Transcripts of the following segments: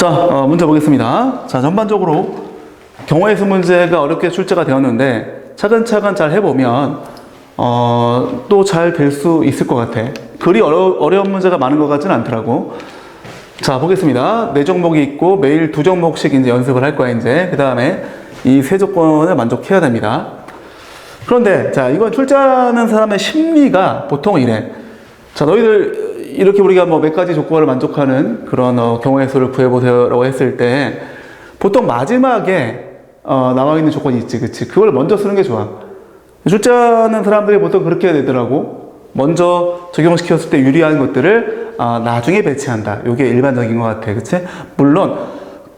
자, 문제 보겠습니다. 자, 전반적으로 경우의 수 문제가 어렵게 출제가 되었는데 차근차근 잘 해보면 또 잘 될 수 있을 것 같아. 그리 어려운 문제가 많은 것 같지는 않더라고. 자, 보겠습니다. 4종목이 있고 매일 2종목씩 이제 연습을 할 거야, 이제. 그 다음에 이 3조건을 만족해야 됩니다. 그런데, 자, 이건 출제하는 사람의 심리가 보통 이래. 자, 너희들 이렇게 우리가 뭐 몇 가지 조건을 만족하는 그런 경우의 수를 구해보세요라고 했을 때 보통 마지막에 나와 있는 조건이 있지, 그치? 그걸 먼저 쓰는 게 좋아. 출제하는 사람들이 보통 그렇게 해야 되더라고. 먼저 적용시켰을 때 유리한 것들을 나중에 배치한다. 이게 일반적인 것 같아, 그치? 물론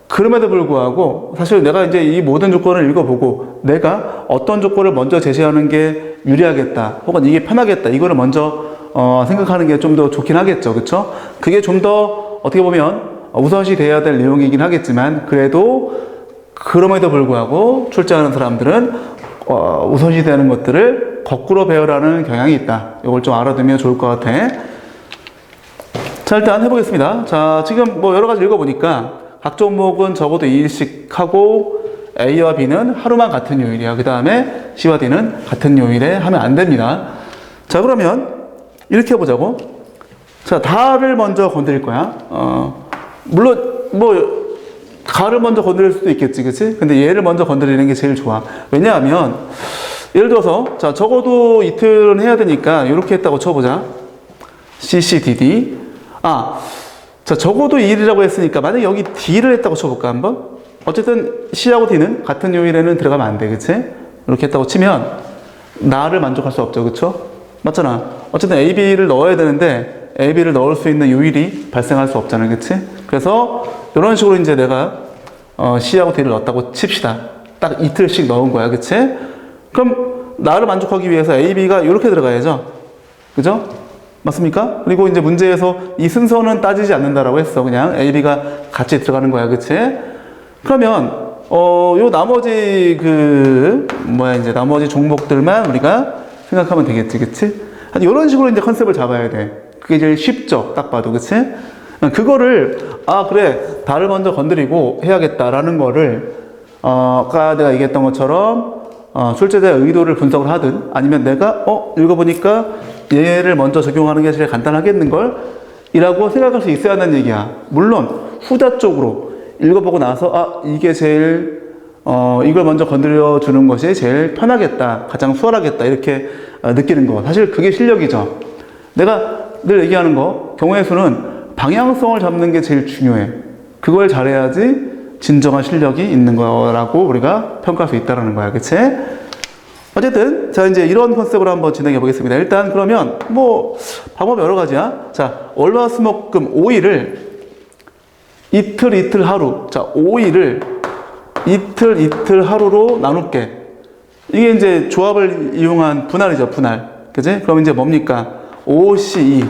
그럼에도 불구하고 사실 내가 이제 이 모든 조건을 읽어보고 내가 어떤 조건을 먼저 제시하는 게 유리하겠다, 혹은 이게 편하겠다, 이거를 먼저 생각하는 게 좀 더 좋긴 하겠죠, 그쵸? 그게 좀 더 어떻게 보면 우선시 돼야 될 내용이긴 하겠지만 그래도 그럼에도 불구하고 출제하는 사람들은 우선시 되는 것들을 거꾸로 배우라는 경향이 있다. 이걸 좀 알아두면 좋을 것 같아. 자, 일단 해보겠습니다. 자, 지금 뭐 여러 가지 읽어보니까 각 종목은 적어도 2일씩 하고 A와 B는 하루만 같은 요일이야. 그 다음에 C와 D는 같은 요일에 하면 안 됩니다. 자, 그러면 이렇게 해보자고. 자, 다를 먼저 건드릴 거야. 물론 뭐 가를 먼저 건드릴 수도 있겠지, 그치? 근데 얘를 먼저 건드리는 게 제일 좋아. 왜냐하면 예를 들어서 자, 적어도 이틀은 해야 되니까 이렇게 했다고 쳐보자. CCDD. 자, 적어도 2일이라고 했으니까 만약에 여기 D를 했다고 쳐볼까, 한번? 어쨌든 C하고 D는 같은 요일에는 들어가면 안 돼, 그치? 이렇게 했다고 치면 나를 만족할 수 없죠, 그쵸? 맞잖아. 어쨌든 A, B를 넣어야 되는데 A, B를 넣을 수 있는 요일이 발생할 수 없잖아, 그치? 그래서 이런 식으로 이제 내가 C하고 D를 넣었다고 칩시다. 딱 이틀씩 넣은 거야, 그치? 그럼 나를 만족하기 위해서 A, B가 이렇게 들어가야죠, 그죠? 맞습니까? 그리고 이제 문제에서 이 순서는 따지지 않는다라고 했어. 그냥 A, B가 같이 들어가는 거야, 그치? 그러면 요 나머지 이제 나머지 종목들만 우리가 생각하면 되겠지, 그치? 이런 식으로 이제 컨셉을 잡아야 돼. 그게 제일 쉽죠, 딱 봐도, 그치? 그거를, 그래, 달을 먼저 건드리고 해야겠다라는 거를, 아까 내가 얘기했던 것처럼, 출제자의 의도를 분석을 하든, 아니면 내가, 읽어보니까 얘를 먼저 적용하는 게 제일 간단하겠는걸? 이라고 생각할 수 있어야 한다는 얘기야. 물론, 후자 쪽으로 읽어보고 나서, 이게 제일, 이걸 먼저 건드려 주는 것이 제일 편하겠다, 가장 수월하겠다, 이렇게 느끼는 거. 사실 그게 실력이죠. 내가 늘 얘기하는 거, 경우의 수는 방향성을 잡는 게 제일 중요해. 그걸 잘해야지 진정한 실력이 있는 거라고 우리가 평가할 수 있다는 거야, 그치? 어쨌든, 자, 이제 이런 컨셉으로 한번 진행해 보겠습니다. 일단, 그러면, 방법이 여러 가지야. 자, 월, 화, 수, 목, 금, 5일을 이틀, 하루. 자, 5일을 이틀, 하루로 나눌게. 이게 이제 조합을 이용한 분할이죠, 분할. 그치? 그럼 이제 뭡니까? 5C2,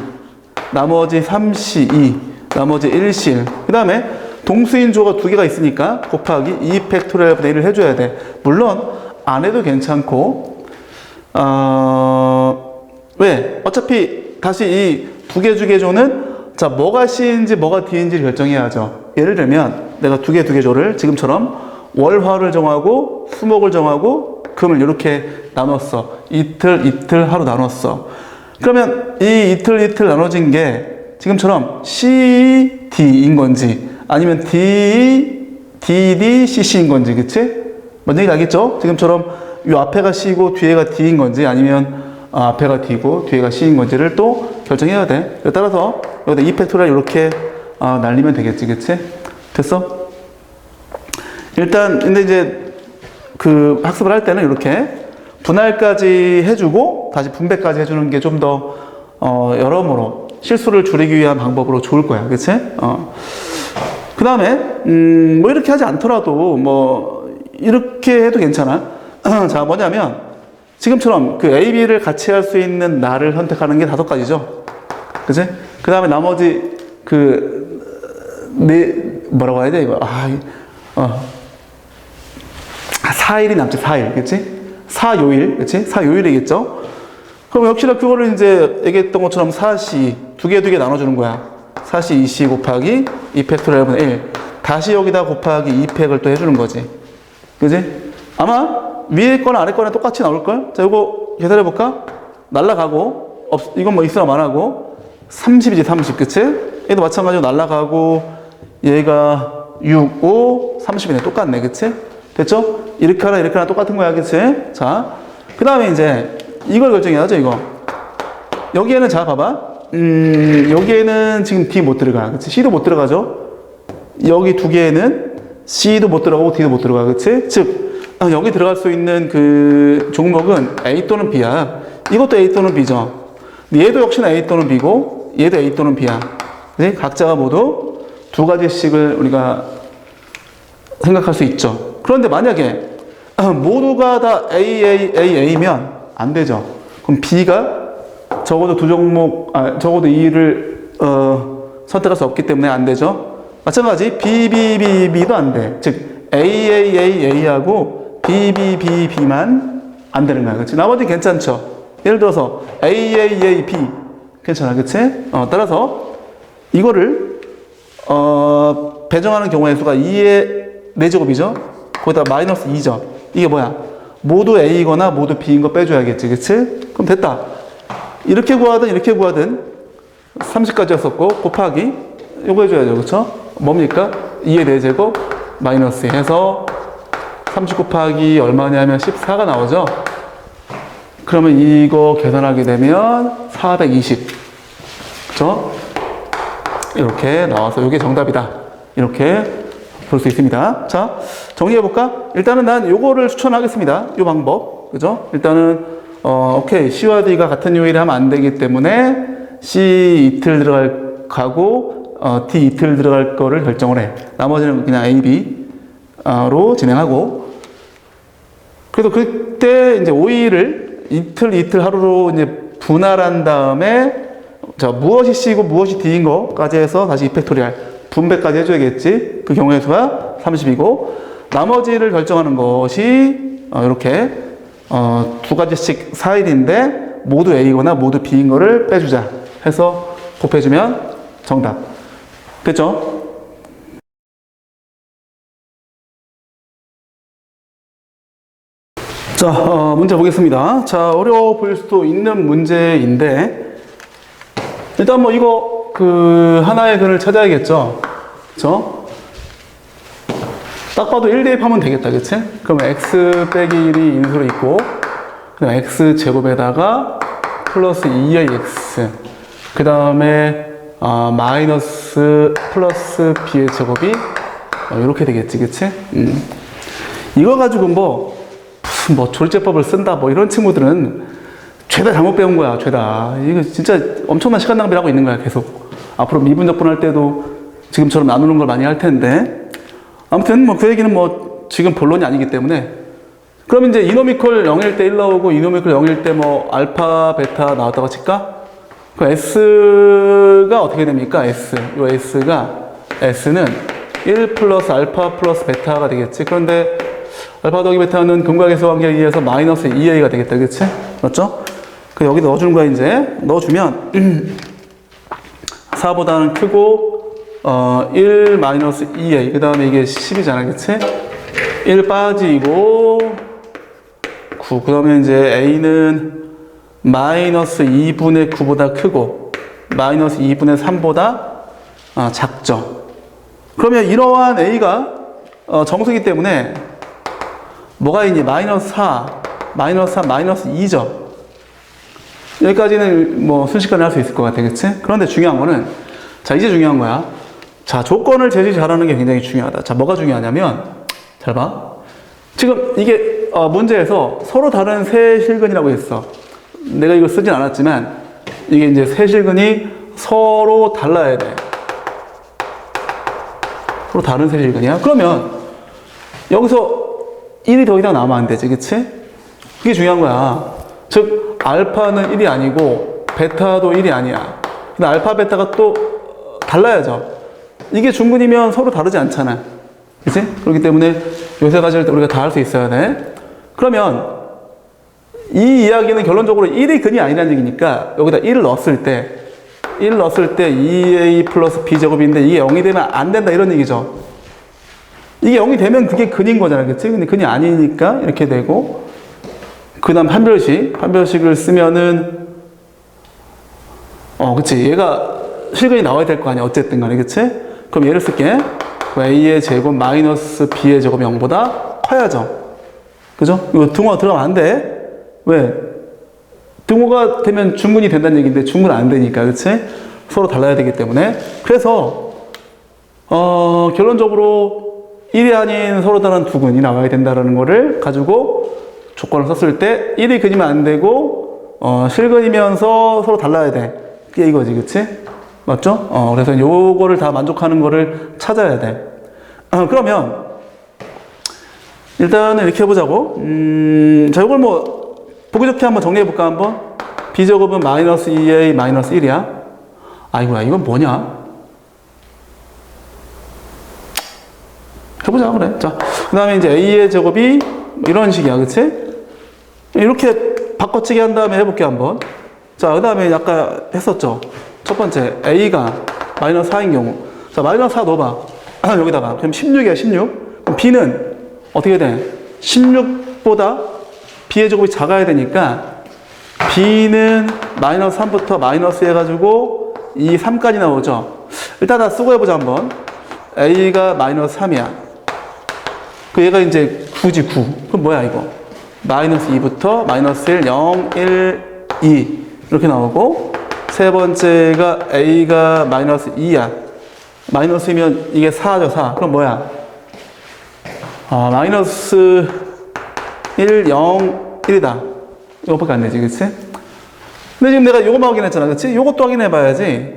나머지 3C2, 나머지 1C1. 그 다음에 동수인조가 2개가 있으니까 곱하기 2 팩토리얼 분의 1을 해줘야 돼. 물론 안 해도 괜찮고, 왜? 어차피 다시 이 2개 주계조는 자, 뭐가 C인지 뭐가 D인지를 결정해야죠. 예를 들면 내가 2개 조를 지금처럼 월화를 정하고 수목을 정하고 금을 이렇게 나눴어. 이틀, 하루 나눴어. 그러면 이 이틀 나눠진 게 지금처럼 C, D인 건지 아니면 D, CC인 건지, 그치? 뭔 얘기 알겠죠? 지금처럼 이 앞에가 C고 뒤에가 D인 건지 아니면 앞에가 D고 뒤에가 C인 건지를 또 결정해야 돼. 따라서 여기다 2팩토리얼 이렇게 날리면 되겠지, 그치? 됐어? 일단 근데 이제 학습을 할 때는 이렇게 분할까지 해주고 다시 분배까지 해주는 게 좀 더 여러모로 실수를 줄이기 위한 방법으로 좋을 거야, 그치? 그 다음에 이렇게 하지 않더라도 이렇게 해도 괜찮아. 자, 뭐냐면 지금처럼 A, B를 같이 할 수 있는 날을 선택하는 게 5가지죠, 그치? 그 다음에 나머지 뭐라고 해야 돼 이거? 4일이 남지, 4일, 그치? 4요일, 그치? 4요일이겠죠? 그럼 역시나 그거를 이제 얘기했던 것처럼 4C, 2개 나눠주는 거야. 4C, 2C 곱하기 2 팩토리얼 분의 1. 다시 여기다 곱하기 2팩을 또 해주는 거지. 그지? 아마 위에 거나 아래 거나 똑같이 나올걸? 자, 이거 계산해볼까? 날라가고, 이건 뭐 있으나 말하고, 30이지, 30. 그치? 얘도 마찬가지로 날라가고, 얘가 6, 5, 30이네. 똑같네. 그치? 됐죠? 이렇게 하나 똑같은 거야. 그치? 자, 그 다음에 이제 이걸 결정해야죠, 이거. 여기에는 자, 봐봐. 여기에는 지금 D 못 들어가. 그치? C도 못 들어가죠? 여기 두 개에는 C도 못 들어가고 D도 못 들어가. 그치? 즉, 여기 들어갈 수 있는 그 종목은 A 또는 B야. 이것도 A 또는 B죠. 얘도 역시나 A 또는 B고, 얘도 A 또는 B야. 그치? 각자가 모두 두 가지씩을 우리가 생각할 수 있죠. 그런데 만약에 모두가 다 A면 안 되죠. 그럼 B가 적어도 두 종목, 적어도 E를 선택할 수 없기 때문에 안 되죠. 마찬가지 BBBB도 안 돼. 즉 AAAA하고 BBBB만 안 되는 거야. 그렇지? 나머지 괜찮죠. 예를 들어서 AAAB 괜찮아. 그렇지? 따라서 이거를 배정하는 경우의 수가 2의 4제곱이죠. 거기다 마이너스 2죠. 이게 뭐야? 모두 A거나 모두 B인 거 빼줘야겠지. 그치? 그럼 됐다. 이렇게 구하든 이렇게 구하든 30까지였었고 곱하기 요거 해줘야죠. 그쵸? 뭡니까? 2의 4제곱 마이너스 해서 30 곱하기 얼마냐면 14가 나오죠. 그러면 이거 계산하게 되면 420. 그쵸? 이렇게 나와서 이게 정답이다. 이렇게 볼 수 있습니다. 자, 정리해볼까? 일단은 난 요거를 추천하겠습니다. 요 방법. 그죠? 일단은, 오케이. C와 D가 같은 요일에 하면 안 되기 때문에 C 이틀 들어갈 가고, D 이틀 들어갈 거를 결정을 해. 나머지는 그냥 A, B로 진행하고. 그래서 그때 이제 5일을 이틀 하루로 이제 분할한 다음에 자, 무엇이 C고 무엇이 D인 거까지 해서 다시 2팩토리얼. 분배까지 해줘야겠지. 그 경우의 수가 30이고 나머지를 결정하는 것이 이렇게 두 가지씩 4일인데 모두 A거나 모두 B인 거를 빼주자 해서 곱해주면 정답. 됐죠? 자, 문제 보겠습니다. 자, 어려워 보일 수도 있는 문제인데 일단 뭐 이거 하나의 근을 찾아야겠죠. 그쵸? 딱 봐도 1 대입하면 되겠다. 그치? 그러면 x 빼기 1이 인수로 있고, 그다음 x 제곱에다가 플러스 2의 x, 그 다음에 마이너스 플러스 b의 제곱이 이렇게 되겠지. 그치? 이거 가지고 무슨 졸제법을 쓴다 이런 친구들은 죄다 잘못 배운 거야. 죄다. 이거 진짜 엄청난 시간 낭비를 하고 있는 거야. 계속. 앞으로 미분적분 할 때도 지금처럼 나누는 걸 많이 할 텐데. 아무튼 그 얘기는 지금 본론이 아니기 때문에. 그럼 이제 이노미컬 0일 때 1 나오고 이노미컬 0일 때 알파, 베타 나왔다고 칠까? 그 S가 어떻게 됩니까? 요 S는 1 플러스 알파 플러스 베타가 되겠지. 그런데 알파 더하기 베타는 근각계수 관계에 의해서 마이너스 2A가 되겠다. 그치? 맞죠? 여기 넣어주는 거야, 이제. 넣어주면 4보다는 크고 1 마이너스 2A 그 다음에 이게 10이잖아. 그치? 1 빠지고 9 그 다음에 이제 A는 마이너스 2분의 9보다 크고 마이너스 2분의 3보다 작죠. 그러면 이러한 A가 정수이기 때문에 뭐가 있니? 마이너스 4, 마이너스 3, 마이너스 2죠. 여기까지는 순식간에 할 수 있을 것 같아. 그치? 그런데 중요한 거는, 자, 이제 중요한 거야. 자, 조건을 제시 잘하는 게 굉장히 중요하다. 자, 뭐가 중요하냐면, 잘 봐. 지금 이게, 문제에서 서로 다른 세 실근이라고 했어. 내가 이거 쓰진 않았지만, 이게 이제 세 실근이 서로 달라야 돼. 서로 다른 세 실근이야. 그러면, 여기서 1이 더 이상 나오면 안 되지. 그치? 그게 중요한 거야. 즉, 알파는 1이 아니고 베타도 1이 아니야. 근데 알파, 베타가 또 달라야죠. 이게 중근이면 서로 다르지 않잖아. 그치? 그렇기 때문에 요 세 가지를 우리가 다 할 수 있어야 돼. 그러면 이 이야기는 결론적으로 1이 근이 아니라는 얘기니까 여기다 1을 넣었을 때 2A 플러스 B 제곱인데 이게 0이 되면 안 된다 이런 얘기죠. 이게 0이 되면 그게 근인 거잖아, 그치? 근데 근이 아니니까 이렇게 되고, 그 다음 판별식을 쓰면은, 그치. 얘가 실근이 나와야 될 거 아니야, 어쨌든 간에, 그치? 그럼 얘를 쓸게. a의 제곱 마이너스 b의 제곱이 0보다 커야죠. 그죠? 이거 등호가 들어가면 안 돼. 왜? 등호가 되면 중근이 된다는 얘기인데 중근 안 되니까, 그치? 서로 달라야 되기 때문에. 그래서, 결론적으로 1이 아닌 서로 다른 두 근이 나와야 된다는 거를 가지고 조건을 썼을 때 1이 근이면 안 되고, 실근이면서 서로 달라야 돼. 그게 이거지, 그치? 맞죠? 그래서 요거를 다 만족하는 거를 찾아야 돼. 그러면, 일단은 이렇게 해보자고. 자, 이걸 뭐, 보기 좋게 한번 정리해볼까, 한번? b제곱은 마이너스 2a 마이너스 1이야. 아이고야, 이건 뭐냐? 해보자, 그래. 자, 그 다음에 이제 a의 제곱이 이런 식이야, 그치? 이렇게 바꿔치기 한 다음에 해볼게, 한번. 자, 그 다음에 아까 했었죠? 첫 번째, a가 마이너스 4인 경우. 자, 마이너스 4 넣어봐. 여기다가. 그럼 16이야, 16. 그럼 b는 어떻게 돼? 16보다 b의 제곱이 작아야 되니까 b는 마이너스 3부터 마이너스 해가지고 2, 3까지 나오죠? 일단 다 쓰고 해보자, 한번. a가 마이너스 3이야. 그 얘가 이제 9지, 9. 그럼 뭐야, 이거? 마이너스 2부터 마이너스 1, 0, 1, 2. 이렇게 나오고, 세 번째가 a가 마이너스 2야. 마이너스면 이게 4죠, 4. 그럼 뭐야? 마이너스 1, 0, 1이다. 이거밖에 안 되지, 그치? 근데 지금 내가 요거만 확인했잖아, 그치? 요것도 확인해봐야지.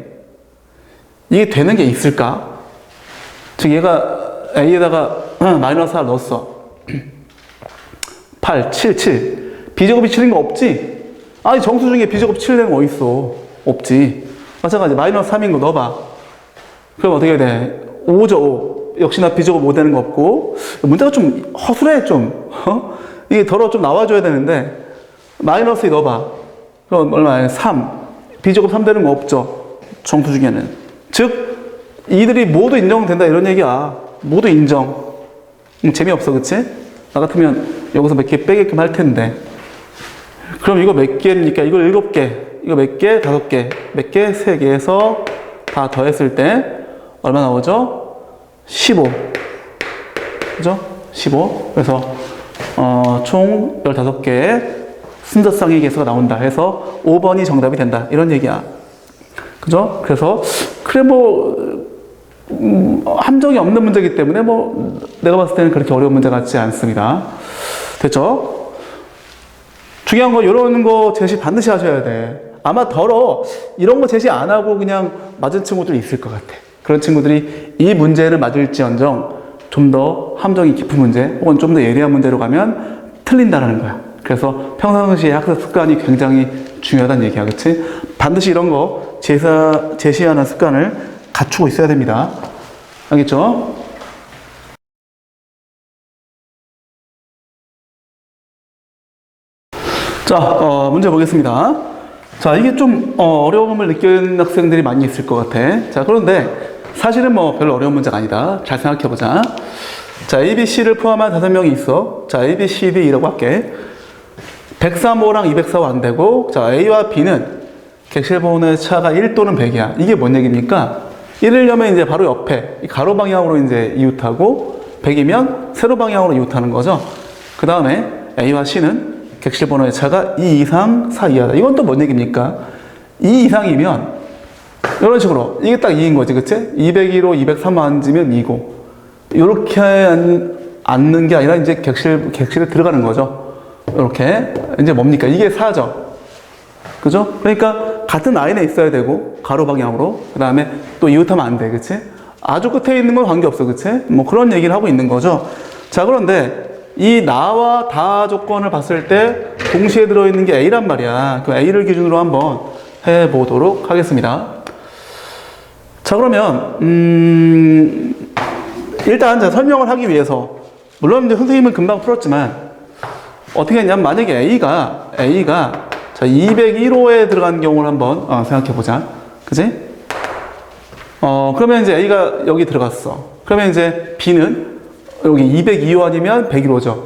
이게 되는 게 있을까? 즉, 얘가 a에다가 마이너스 4를 넣었어. 8, 7, 7. b제곱이 7인 거 없지? 아니, 정수 중에 b제곱 7 되는 거 어딨어? 없지. 마찬가지, 마이너스 3인 거 넣어봐. 그럼 어떻게 돼? 5죠, 5. 역시나 b제곱 5 되는 거 없고. 문제가 좀 허술해, 좀. 이게 덜어 좀 나와줘야 되는데. 마이너스 2 넣어봐. 그럼 얼마야? 3. b제곱 3 되는 거 없죠? 정수 중에는. 즉, 이들이 모두 인정된다, 이런 얘기야. 모두 인정. 재미없어, 그치? 나 같으면 여기서 몇 개 빼게끔 할 텐데. 그럼 이거 몇 개입니까? 이거 7개. 이거 몇 개? 5개. 몇 개? 3개 해서 다 더했을 때 얼마 나오죠? 15. 그죠? 15. 그래서, 총 15개의 순서쌍의 개수가 나온다 해서 5번이 정답이 된다. 이런 얘기야. 그죠? 그래서, 그래, 함정이 없는 문제이기 때문에 내가 봤을 때는 그렇게 어려운 문제 같지 않습니다. 됐죠? 중요한 거, 이런 거 제시 반드시 하셔야 돼. 아마 이런 거 제시 안 하고 그냥 맞은 친구들이 있을 것 같아. 그런 친구들이 이 문제를 맞을지언정 좀 더 함정이 깊은 문제, 혹은 좀 더 예리한 문제로 가면 틀린다라는 거야. 그래서 평상시에 학습 습관이 굉장히 중요하다는 얘기야, 그치? 반드시 이런 거 제시하는 습관을 갖추고 있어야 됩니다. 알겠죠? 자, 문제 보겠습니다. 자, 이게 좀 어려움을 느끼는 학생들이 많이 있을 것 같아. 자, 그런데 사실은 별로 어려운 문제가 아니다. 잘 생각해보자. 자, A, B, C를 포함한 5명이 있어. 자, A, B, C, D라고 할게. 103호랑 204호 안 되고, 자, A와 B는 객실번호의 차가 1 또는 100이야. 이게 뭔 얘기입니까? 1이려면 이제 바로 옆에, 가로 방향으로 이제 이웃하고, 100이면 세로 방향으로 이웃하는 거죠. 그 다음에 A와 C는 객실번호의 차가 2 이상, 4 이하다. 이건 또 뭔 얘기입니까? 2 이상이면, 이런 식으로. 이게 딱 2인 거지, 그치? 201호, 203호 앉으면 2고. 이렇게 앉는 게 아니라 이제 객실에 들어가는 거죠. 이렇게. 이제 뭡니까? 이게 4죠. 그죠? 그러니까 같은 라인에 있어야 되고, 가로 방향으로. 그 다음에 또 이웃하면 안 돼, 그치? 아주 끝에 있는 건 관계없어, 그치? 그런 얘기를 하고 있는 거죠. 자, 그런데 이 나와 다 조건을 봤을 때 동시에 들어있는 게 A란 말이야. 그 A를 기준으로 한번 해보도록 하겠습니다. 자, 그러면 일단 자, 설명을 하기 위해서, 물론 이제 선생님은 금방 풀었지만 어떻게 했냐면, 만약에 A가 자, 201호에 들어간 경우를 한번 생각해 보자. 그지? 그러면 이제 A가 여기 들어갔어. 그러면 이제 B는 여기 202호 아니면 101호죠.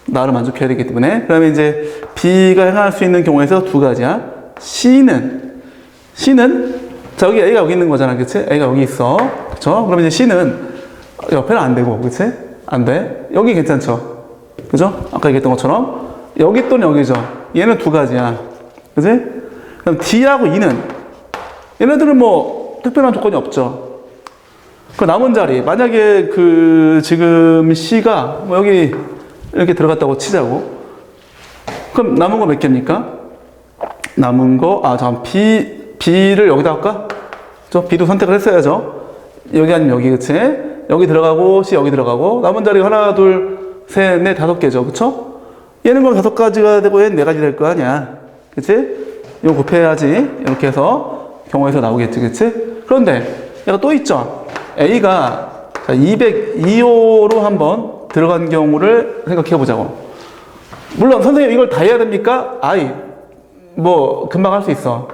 나를 만족해야 되기 때문에. 그러면 이제 B가 행할 수 있는 경우에서 두 가지야. C는 자, 여기 A가 여기 있는 거잖아. 그치? A가 여기 있어. 그쵸? 그러면 이제 C는 옆에는 안 되고, 그치? 안 돼. 여기 괜찮죠? 그죠? 아까 얘기했던 것처럼. 여기 또는 여기죠. 얘는 두 가지야. 그치? 그럼 D하고 E는 얘네들은 뭐 특별한 조건이 없죠. 그 남은 자리, 만약에 그 지금 C가 뭐 여기 이렇게 들어갔다고 치자고. 그럼 남은 거 몇 개입니까? 남은 거, 잠깐 B를 여기다 할까? B도 선택을 했어야죠. 여기 아니면 여기, 그치? 여기 들어가고, C 여기 들어가고, 남은 자리가 하나, 둘, 셋, 넷, 다섯 개죠. 그쵸? 얘는 그럼 다섯 가지가 되고, 얘는 네 가지 될 거 아니야. 그치? 이거 곱해야지. 이렇게 해서 경우에서 나오겠지. 그치? 그런데 얘가 또 있죠. A가 202호로 한번 들어간 경우를 생각해 보자고. 물론 선생님 이걸 다 해야 됩니까? 뭐 금방 할 수 있어.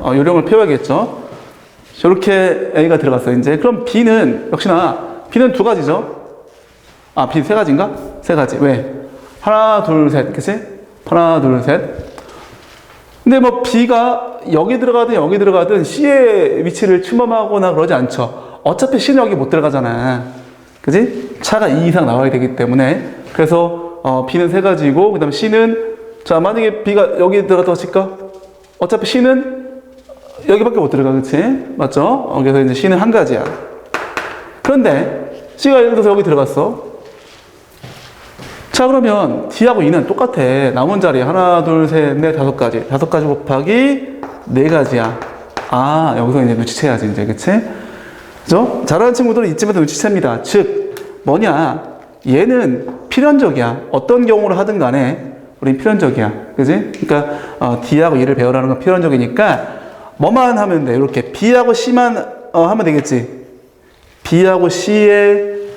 요령을 펴야겠죠. 저렇게 A가 들어갔어요. 이제 그럼 B는 역시나 B는 두 가지죠. B 세 가지인가? 세 가지. 왜? 하나, 둘, 셋. 그치? 하나, 둘, 셋. 근데 뭐 B가 여기 들어가든 여기 들어가든 C의 위치를 침범하거나 그러지 않죠. 어차피 C는 여기 못 들어가잖아. 그치? 차가 2 이상 나와야 되기 때문에. 그래서 B는 세 가지고, 그 다음에 C는, 자, 만약에 B가 여기 들어갔다고 칠까? 어차피 C는 여기밖에 못 들어가, 그치? 맞죠? 그래서 이제 C는 한 가지야. 그런데 C가 예를 들어서 여기 들어갔어. 자, 그러면 D하고 E는 똑같아. 남은 자리 하나, 둘, 셋, 넷, 다섯 가지. 다섯 가지 곱하기 네 가지야. 여기서 이제 눈치채야지, 이제, 그치? 그죠? 잘하는 친구들은 이쯤에서 눈치챕니다. 즉, 뭐냐? 얘는 필연적이야. 어떤 경우를 하든 간에 우린 필연적이야. 그지? 그러니까 D하고 E를 배우라는 건 필연적이니까 뭐만 하면 돼. 이렇게 B하고 C만 하면 되겠지. B하고 C의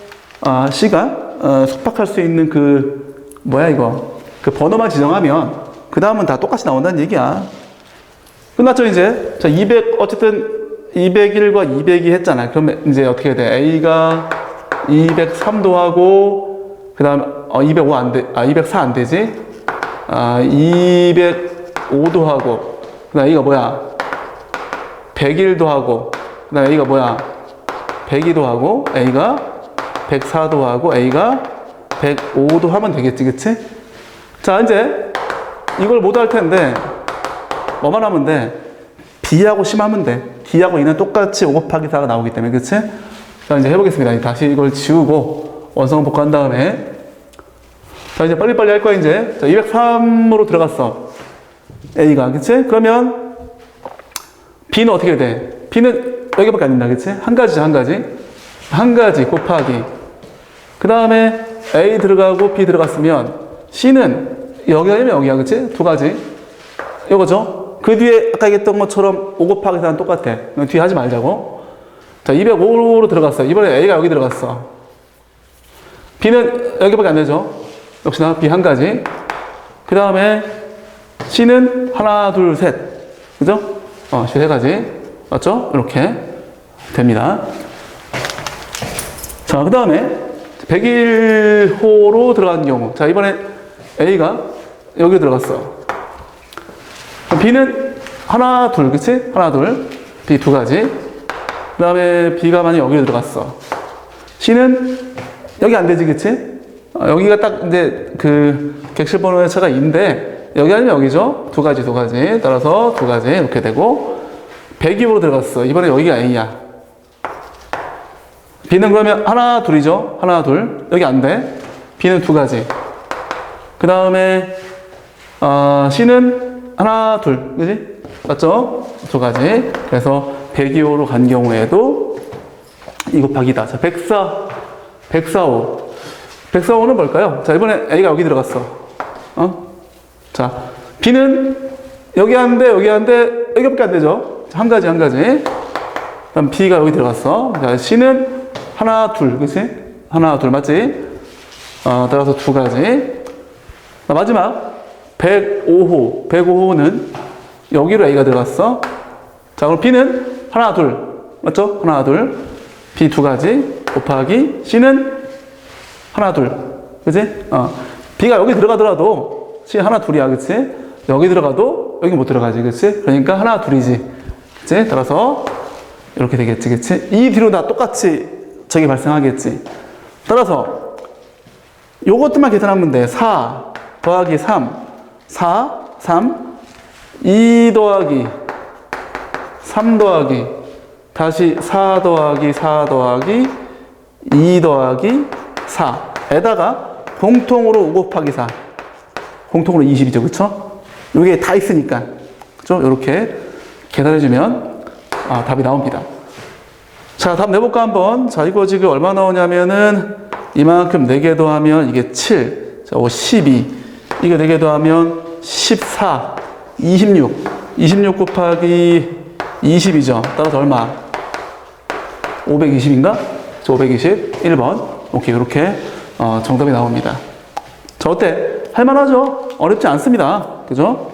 C가 속박할 수 있는 그 그 번호만 지정하면 그 다음은 다 똑같이 나온다는 얘기야. 끝났죠 이제? 자, 200 어쨌든 201과 202 했잖아. 그러면 이제 어떻게 돼? A가 203도 하고 그 다음에 205 안 돼. 204 안 되지? 205도 하고 그 다음에 A가 뭐야? 101도 하고 그 다음에 A가 뭐야? 102도 하고 A가 104도 하고 A가 105도 하면 되겠지, 그치? 자, 이제 이걸 못 할 텐데 뭐만 하면 돼? B하고 C만 하면 돼. D하고 E는 똑같이 5 곱하기 4가 나오기 때문에, 그치? 자, 이제 해보겠습니다. 다시 이걸 지우고 원성을 복구한 다음에 자, 이제 빨리빨리 할 거야, 이제. 자, 203으로 들어갔어. A가, 그치? 그러면 B는 어떻게 돼? B는 여기밖에 안 된다, 그치? 한 가지죠, 한 가지. 한 가지 곱하기. 그 다음에 A 들어가고 B 들어갔으면 C는 여기가 아니면 여기야, 그치? 두 가지. 이거죠? 그 뒤에 아까 얘기했던 것처럼 5 곱하기 4는 똑같아. 뒤에 하지 말자고. 자, 205로 들어갔어. 이번에 A가 여기 들어갔어. B는 여기밖에 안 되죠? 역시나 B 한 가지. 그 다음에 C는 하나, 둘, 셋. 그죠? C 세 가지. 맞죠? 이렇게 됩니다. 자, 그 다음에 101호로 들어간 경우. 자, 이번에 A가 여기 들어갔어. B는 하나, 둘, 그치? 하나, 둘. B 두 가지. 그 다음에 B가 만약 여기 들어갔어. C는 여기 안 되지, 그치? 여기가 딱 이제 그 객실번호의 차가 2인데, 여기 아니면 여기죠? 두 가지, 두 가지. 따라서 두 가지. 이렇게 되고, 102호로 들어갔어. 이번에 여기가 A야. B는 그러면 하나, 둘이죠? 하나, 둘. 여기 안 돼. B는 두 가지. 그 다음에, C는 하나, 둘. 그지? 맞죠? 두 가지. 그래서 102호로 간 경우에도 2 곱하기다. 자, 104호. 104호는 뭘까요? 자, 이번에 A가 여기 들어갔어. 자, B는 여기 한 대, 여기 한 대, 여기밖에 안 되죠? 한 가지, 한 가지. 그럼 B가 여기 들어갔어. 자, C는 하나, 둘, 그치? 하나, 둘, 맞지? 따라서 두 가지. 마지막, 105호. 105호는 여기로 A가 들어갔어. 자, 그럼 B는 하나, 둘. 맞죠? 하나, 둘. B 두 가지. 곱하기 C는 하나, 둘. 그지? B가 여기 들어가더라도 C 하나, 둘이야. 그치? 여기 들어가도 여기 못 들어가지. 그치? 그러니까 하나, 둘이지. 그치? 따라서 이렇게 되겠지. 그치? 이 뒤로 다 똑같이 저게 발생하겠지. 따라서 요것들만 계산하면 돼. 4 더하기 3. 4, 3. 2 더하기 3 더하기 다시 4 더하기 4 더하기 2 더하기 4에다가 공통으로 5 곱하기 4 공통으로 20이죠. 그쵸? 이게 다 있으니까 그죠? 이렇게 계산해주면 답이 나옵니다. 자, 답 내볼까 한번. 자, 이거 지금 얼마 나오냐면은 이만큼 4개 더하면 이게 7 자, 12 이거 4개 더하면 14 26 곱하기 20이죠. 따라서 얼마? 520인가? 520 1번. 오케이, 이렇게 정답이 나옵니다. 자, 어때? 할만하죠? 어렵지 않습니다. 그죠?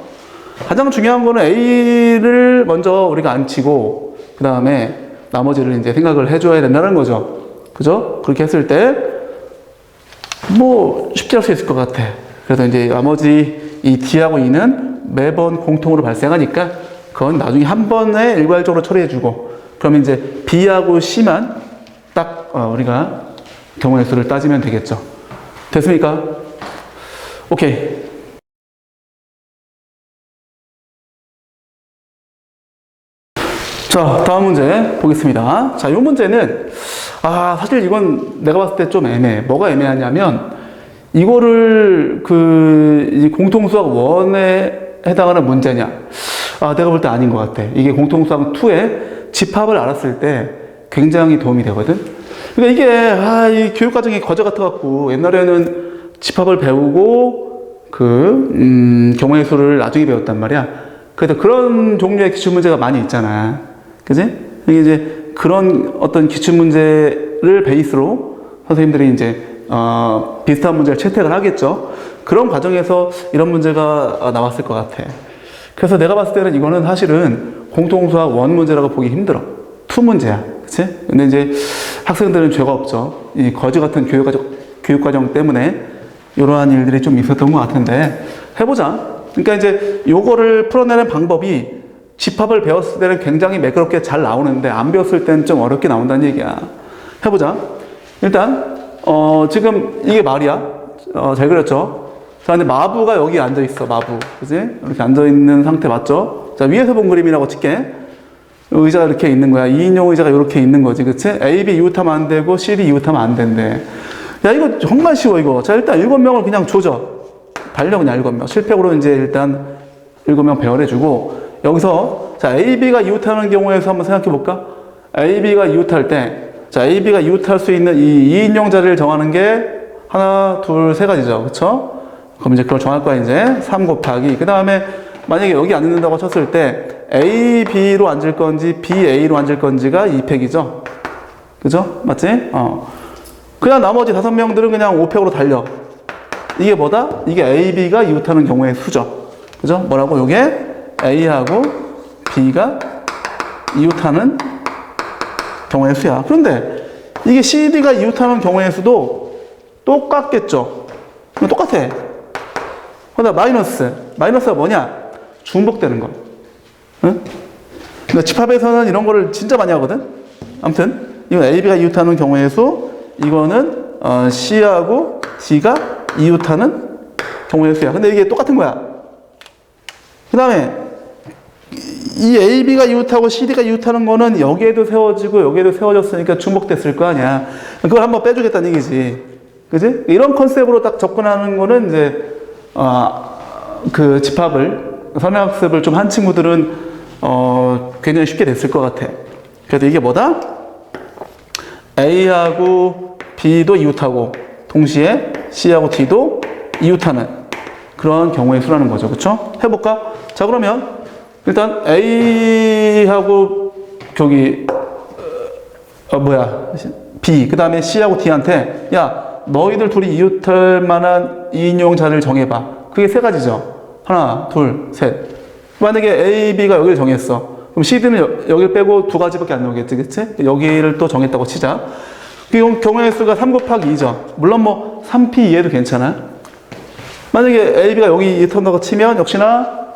가장 중요한 거는 A를 먼저 우리가 안 치고 그 다음에 나머지를 이제 생각을 해줘야 된다는 거죠. 그죠? 그렇게 했을 때 뭐 쉽게 할 수 있을 것 같아. 그래서 이제 나머지 이 D하고 E는 매번 공통으로 발생하니까 그건 나중에 한 번에 일괄적으로 처리해주고 그러면 이제 B하고 C만 딱 우리가 경우의 수를 따지면 되겠죠. 됐습니까? 오케이. 자, 다음 문제 보겠습니다. 자, 이 문제는 사실 이건 내가 봤을 때 좀 애매해. 뭐가 애매하냐면 이거를 이 공통수학 1에 해당하는 문제냐? 내가 볼 때 아닌 것 같아. 이게 공통수학 2의 집합을 알았을 때 굉장히 도움이 되거든. 그러니까 이게 이 교육과정이 거저 같아갖고 옛날에는 집합을 배우고 경우의 수를 나중에 배웠단 말이야. 그래서 그런 종류의 기출문제가 많이 있잖아. 그지? 이게 이제 그런 어떤 기출문제를 베이스로 선생님들이 이제 비슷한 문제를 채택을 하겠죠. 그런 과정에서 이런 문제가 나왔을 것 같아. 그래서 내가 봤을 때는 이거는 사실은 공통수학 1 문제라고 보기 힘들어. 2 문제야. 그치? 근데 이제 학생들은 죄가 없죠. 이 거지 같은 교육과정 때문에 이러한 일들이 좀 있었던 것 같은데 해보자. 그러니까 이제 요거를 풀어내는 방법이 집합을 배웠을 때는 굉장히 매끄럽게 잘 나오는데 안 배웠을 때는 좀 어렵게 나온다는 얘기야. 해보자. 일단 지금 이게 말이야. 잘 그렸죠? 자, 근데 마부가 여기 앉아있어. 마부. 그지? 이렇게 앉아있는 상태 맞죠? 자, 위에서 본 그림이라고 칠게. 의자가 이렇게 있는 거야. 2인용 의자가 이렇게 있는 거지. 그치? A, B 이웃하면 안 되고 C, D 이웃하면 안 된대. 야, 이거 정말 쉬워, 이거. 자, 일단 7명을 그냥 조져. 달려, 그냥 7명. 실팩으로 이제 일단 7명 배열해주고, 여기서, 자, A, B가 이웃하는 경우에서 한번 생각해 볼까? A, B가 이웃할 때, 자, A, B가 이웃할 수 있는 이 2인용 자리를 정하는 게 하나, 둘, 세 가지죠. 그쵸? 그럼 이제 그걸 정할 거야, 이제. 3 곱하기. 그 다음에 만약에 여기 앉는다고 쳤을 때, A, B로 앉을 건지, B, A로 앉을 건지가 2팩이죠? 그죠? 맞지? 그냥 나머지 5명들은 그냥 5팩으로 달려. 이게 뭐다? 이게 A, B가 이웃하는 경우의 수죠. 그죠? 뭐라고? 요게 A하고 B가 이웃하는 경우의 수야. 그런데 이게 C, D가 이웃하는 경우의 수도 똑같겠죠? 똑같아. 그러다 마이너스가 뭐냐? 중복되는 거. 응? 그러니까 집합에서는 이런 거를 진짜 많이 하거든? 아무튼, 이건 A, B가 이웃하는 경우의 수, 이거는 C하고 D가 이웃하는 경우의 수야. 근데 이게 똑같은 거야. 그 다음에 이 A, B가 이웃하고 C, D가 이웃하는 거는 여기에도 세워지고 여기에도 세워졌으니까 중복됐을 거 아니야. 그걸 한번 빼주겠다는 얘기지. 그지? 이런 컨셉으로 딱 접근하는 거는 이제 그 집합을 선행학습을 좀 한 친구들은 굉장히 쉽게 됐을 것 같아. 그래서 이게 뭐다? A하고 B도 이웃하고 동시에 C하고 D도 이웃하는 그런 경우의 수라는 거죠. 그쵸? 해볼까? 자, 그러면 일단 A하고 B, 그 다음에 C하고 D한테 야, 너희들 둘이 이웃할 만한 2인용 자리를 정해봐. 그게 3가지죠. 하나, 둘, 셋. 만약에 A, B가 여기를 정했어. 그럼 C, D는 여기를 빼고 2가지밖에 안 나오겠지, 그치? 여기를 또 정했다고 치자. 그 경우의 수가 3 곱하기 2죠. 물론 뭐 3p 이해도 괜찮아. 만약에 AB가 여기 이터널거 치면 역시나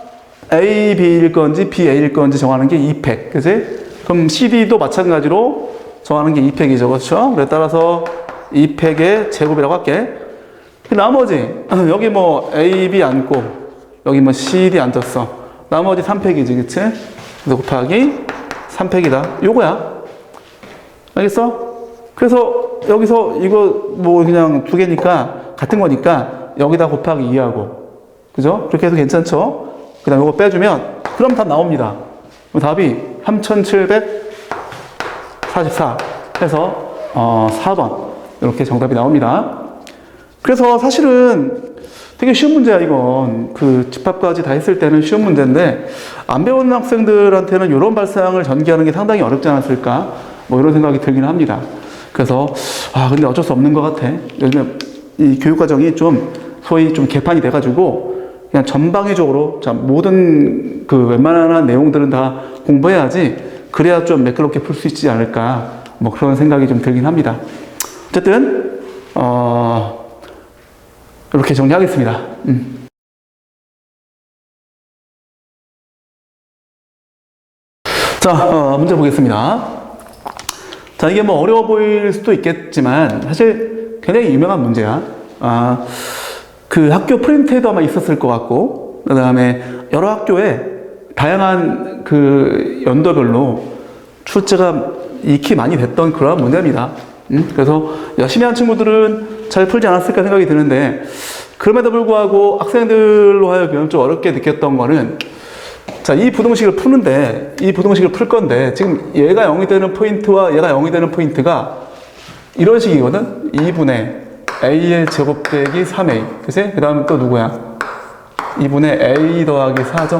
A, B일 건지 B, A일 건지 정하는 게 2팩. 그지? 그럼 CD도 마찬가지로 정하는 게 2팩이죠. 그렇죠? 그래 따라서 2팩의 제곱이라고 할게. 그 나머지 여기 뭐 A, B 앉고 여기 뭐 CD 앉았어. 나머지 3팩이지. 그치? 그래서 곱하기 3팩이다. 요거야. 알겠어? 그래서 여기서 이거 뭐 그냥 두 개니까 같은 거니까 여기다 곱하기 2하고 그죠? 그렇게 해도 괜찮죠? 그 다음에 이거 빼주면 그럼 답 나옵니다. 답이 3744 해서 4번 이렇게 정답이 나옵니다. 그래서 사실은 되게 쉬운 문제야 이건. 그 집합까지 다 했을 때는 쉬운 문제인데 안 배우는 학생들한테는 이런 발상을 전개하는 게 상당히 어렵지 않았을까 뭐 이런 생각이 들긴 합니다. 그래서 근데 어쩔 수 없는 것 같아. 요즘 이 교육과정이 좀 소위 좀 개판이 돼가지고 그냥 전방위적으로 모든 그 웬만한 내용들은 다 공부해야지 그래야 좀 매끄럽게 풀 수 있지 않을까 뭐 그런 생각이 좀 들긴 합니다. 어쨌든 이렇게 정리하겠습니다. 자, 문제 보겠습니다. 자, 이게 뭐 어려워 보일 수도 있겠지만 사실 굉장히 유명한 문제야. 그 학교 프린트에도 아마 있었을 것 같고, 그 다음에 여러 학교에 다양한 그 연도별로 출제가 익히 많이 됐던 그런 문제입니다. 그래서 열심히 한 친구들은 잘 풀지 않았을까 생각이 드는데, 그럼에도 불구하고 학생들로 하여금 좀 어렵게 느꼈던 거는, 자, 이 부등식을 푸는데, 이 부등식을 풀 건데, 지금 얘가 0이 되는 포인트와 얘가 0이 되는 포인트가 이런 식이거든? 2분의 A의 제곱 빼기 3A. 그치? 그 다음에 또 누구야? 2분의 A 더하기 4죠?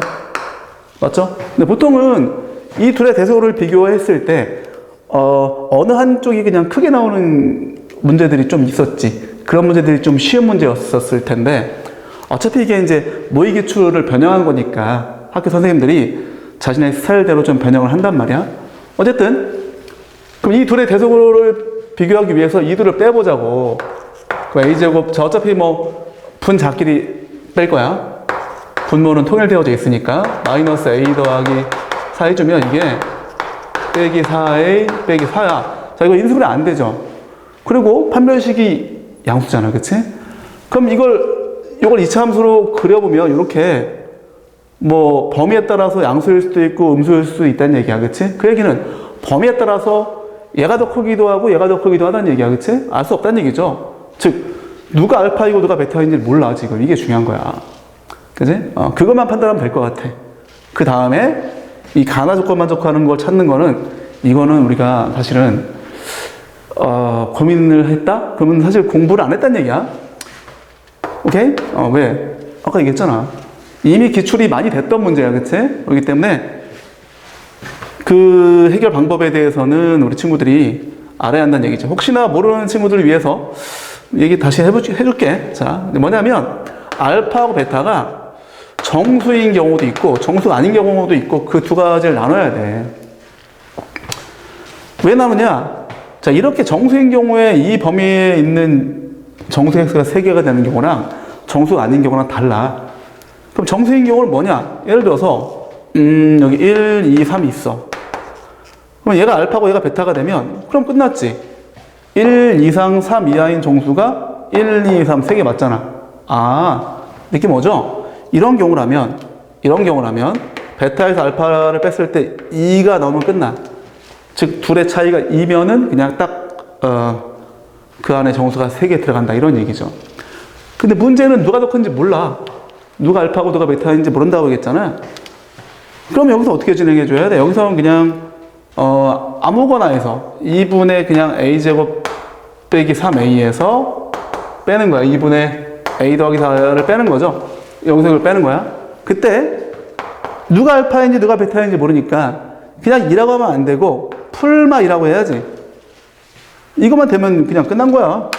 맞죠? 근데 보통은 이 둘의 대소를 비교했을 때, 어느 한쪽이 그냥 크게 나오는 문제들이 좀 있었지. 그런 문제들이 좀 쉬운 문제였었을 텐데, 어차피 이게 이제 모의기출을 변형한 거니까 학교 선생님들이 자신의 스타일대로 좀 변형을 한단 말이야. 어쨌든, 그럼 이 둘의 대소를 비교하기 위해서 이 둘을 빼보자고. 그 A제곱, 자, 어차피 뭐, 분자끼리 뺄 거야. 분모는 통일되어져 있으니까, 마이너스 A 더하기 4 해주면 이게 빼기 4A 빼기 4야. 자, 이거 인수분해 안 되죠. 그리고 판별식이 양수잖아. 그치? 그럼 이걸 이차함수로 그려보면 이렇게 뭐 범위에 따라서 양수일 수도 있고 음수일 수도 있다는 얘기야. 그치? 그 얘기는 범위에 따라서 얘가 더 크기도 하고 얘가 더 크기도 하다는 얘기야. 그치? 알 수 없다는 얘기죠. 즉, 누가 알파이고 누가 베타인지 몰라, 지금. 이게 중요한 거야. 그치? 그것만 판단하면 될 것 같아. 그 다음에 이 가나 조건만 적하는 걸 찾는 거는 이거는 우리가 사실은 고민을 했다? 그러면 사실 공부를 안 했다는 얘기야. 오케이? 왜? 아까 얘기했잖아. 이미 기출이 많이 됐던 문제야. 그치? 그렇기 때문에 그 해결 방법에 대해서는 우리 친구들이 알아야 한다는 얘기죠. 혹시나 모르는 친구들을 위해서 얘기 다시 해줄게. 자, 뭐냐면 알파하고 베타가 정수인 경우도 있고 정수가 아닌 경우도 있고 그 두 가지를 나눠야 돼. 왜 나누냐? 자, 이렇게 정수인 경우에 이 범위에 있는 정수 x가 3개가 되는 경우랑 정수가 아닌 경우랑 달라. 그럼 정수인 경우는 뭐냐? 예를 들어서 여기 1, 2, 3이 있어. 그럼 얘가 알파고 얘가 베타가 되면 그럼 끝났지. 1 이상 3 이하인 정수가 1, 2, 3 3개 맞잖아. 느낌 오죠? 이런 경우라면 베타에서 알파를 뺐을 때 2가 나오면 끝나. 즉 둘의 차이가 2면은 그냥 딱 그 안에 정수가 3개 들어간다 이런 얘기죠. 근데 문제는 누가 더 큰지 몰라. 누가 알파고 누가 베타인지 모른다고 얘기했잖아. 그럼 여기서 어떻게 진행해 줘야 돼? 여기서는 그냥 아무거나 해서 2분의 그냥 a제곱 빼기 3a에서 빼는 거야. 2분의 a 더하기 4를 빼는 거죠. 여기서 이걸 빼는 거야. 그때 누가 알파인지 누가 베타인지 모르니까 그냥 2라고 하면 안 되고 풀마 2라고 해야지. 이것만 되면 그냥 끝난 거야.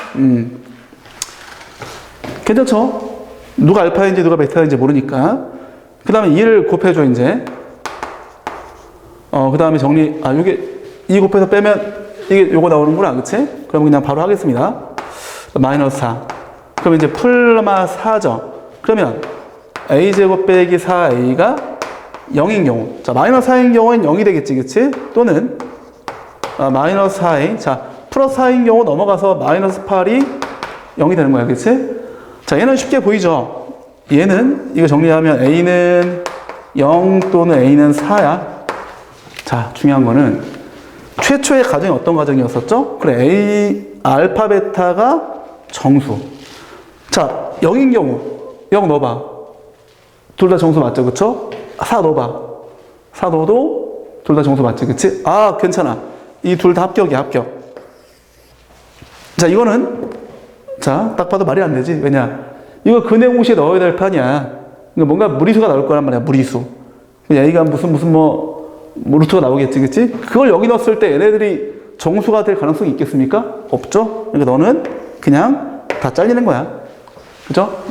괜찮죠? 누가 알파인지 누가 베타인지 모르니까. 그 다음에 2를 곱해줘 이제. 그 다음에 정리. 요게 2 곱해서 빼면 이게 요거 나오는구나, 그치? 그럼 그냥 바로 하겠습니다. 마이너스 4. 그럼 이제 풀마 4죠. 그러면 a제곱 빼기 4a가 0인 경우. 자, 마이너스 4인 경우엔 0이 되겠지, 그치? 또는, 마이너스 4a. 자, 플러스 4인 경우 넘어가서 마이너스 8이 0이 되는 거야, 그치? 자, 얘는 쉽게 보이죠? 얘는, 이거 정리하면 a는 0 또는 a는 4야. 자, 중요한 거는 최초의 가정이 어떤 가정이었었죠? 그래, a, 알파, 베타가 정수. 자, 0인 경우, 0 넣어봐. 둘 다 정수 맞죠, 그쵸? 4 넣어봐. 4 넣어도 둘 다 정수 맞지, 그치? 아, 괜찮아. 이 둘 다 합격이야, 합격. 자, 이거는, 자, 딱 봐도 말이 안 되지. 왜냐? 이거 근해 공식에 넣어야 될 판이야. 이거 뭔가 무리수가 나올 거란 말이야, 무리수. A가 무슨 루트가 나오겠지, 그치? 그걸 여기 넣었을 때 얘네들이 정수가 될 가능성이 있겠습니까? 없죠? 그러니까 너는 그냥 다 잘리는 거야. 그죠?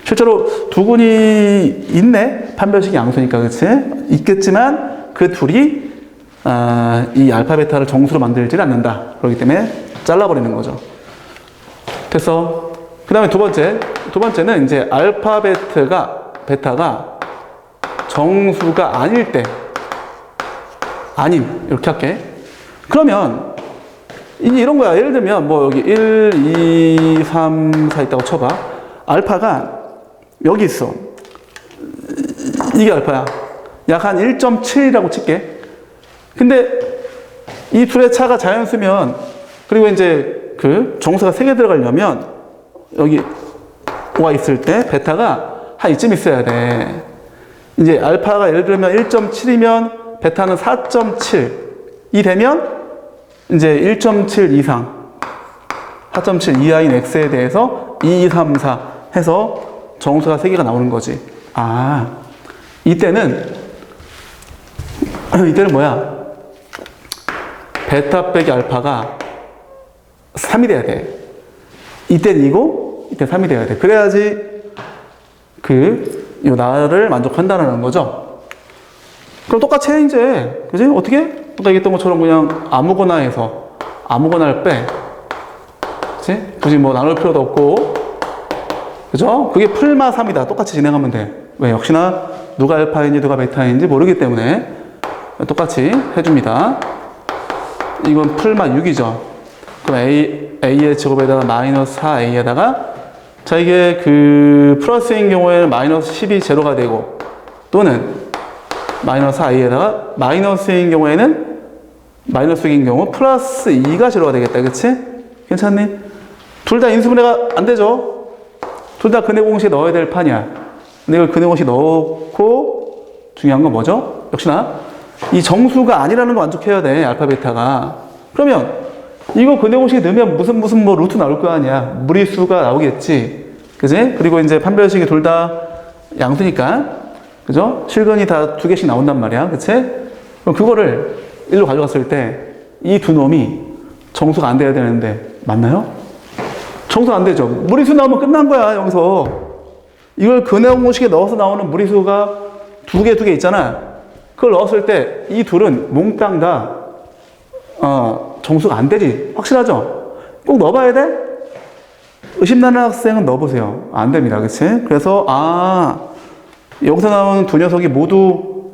실제로 두 군이 있네? 판별식이 양수니까, 그치? 있겠지만 그 둘이 이 알파, 베타를 정수로 만들지는 않는다. 그렇기 때문에 잘라버리는 거죠. 됐어. 그 다음에 두 번째는 이제 알파, 베타가 정수가 아닐 때, 아님, 이렇게 할게. 그러면, 이제 이런 거야. 예를 들면, 뭐, 여기 1, 2, 3, 4 있다고 쳐봐. 알파가 여기 있어. 이게 알파야. 약 한 1.7이라고 칠게. 근데 이 둘의 차가 자연수면, 그리고 이제 그 정수가 3개 들어가려면, 여기 와 있을 때, 베타가 한 이쯤 있어야 돼. 이제 알파가 예를 들면 1.7이면 베타는 4.7이 되면 이제 1.7 이상 4.7 이하인 x에 대해서 2, 3, 4 해서 정수가 3개가 나오는 거지. 아, 이때는 뭐야? 베타 빼기 알파가 3이 돼야 돼. 이때는 2고 이때 3이 돼야 돼. 그래야지 요 나를 만족한다는 거죠. 그럼 똑같이 해, 이제. 그지? 어떻게? 아까 얘기했던 것처럼 그냥 아무거나 해서, 아무거나를 빼. 그지? 굳이 뭐 나눌 필요도 없고. 그죠? 그게 풀마 3이다. 똑같이 진행하면 돼. 왜? 역시나 누가 알파인지 누가 베타인지 모르기 때문에 똑같이 해줍니다. 이건 풀마 6이죠. 그럼 a의 제곱에다가 마이너스 4a에다가 자, 이게 그 플러스인 경우에는 마이너스 10이 제로가 되고 또는 마이너스 4a에다가 마이너스인 경우에는 마이너스인 경우 플러스 2가 제로가 되겠다. 그치? 괜찮니? 둘 다 인수분해가 안 되죠? 둘 다 근해 공식에 넣어야 될 판이야. 근데 이걸 근해 공식에 넣고 중요한 건 뭐죠? 역시나 이 정수가 아니라는 거 만족해야 돼. 알파, 베타가. 그러면 이거 근해 공식에 넣으면 무슨 뭐 루트 나올 거 아니야. 무리수가 나오겠지. 그지? 그리고 이제 판별식이 둘 다 양수니까. 그죠? 실근이 다 2개씩 나온단 말이야. 그치? 그럼 그거를 일로 가져갔을 때 이 두 놈이 정수가 안 돼야 되는데 맞나요? 정수 안 되죠. 무리수 나오면 끝난 거야, 여기서. 이걸 근해 공식에 넣어서 나오는 무리수가 두 개 있잖아. 그걸 넣었을 때 이 둘은 몽땅 다 정수가 안 되지. 확실하죠? 꼭 넣어봐야 돼? 의심나는 학생은 넣어보세요. 안 됩니다. 그치? 그래서, 여기서 나오는 두 녀석이 모두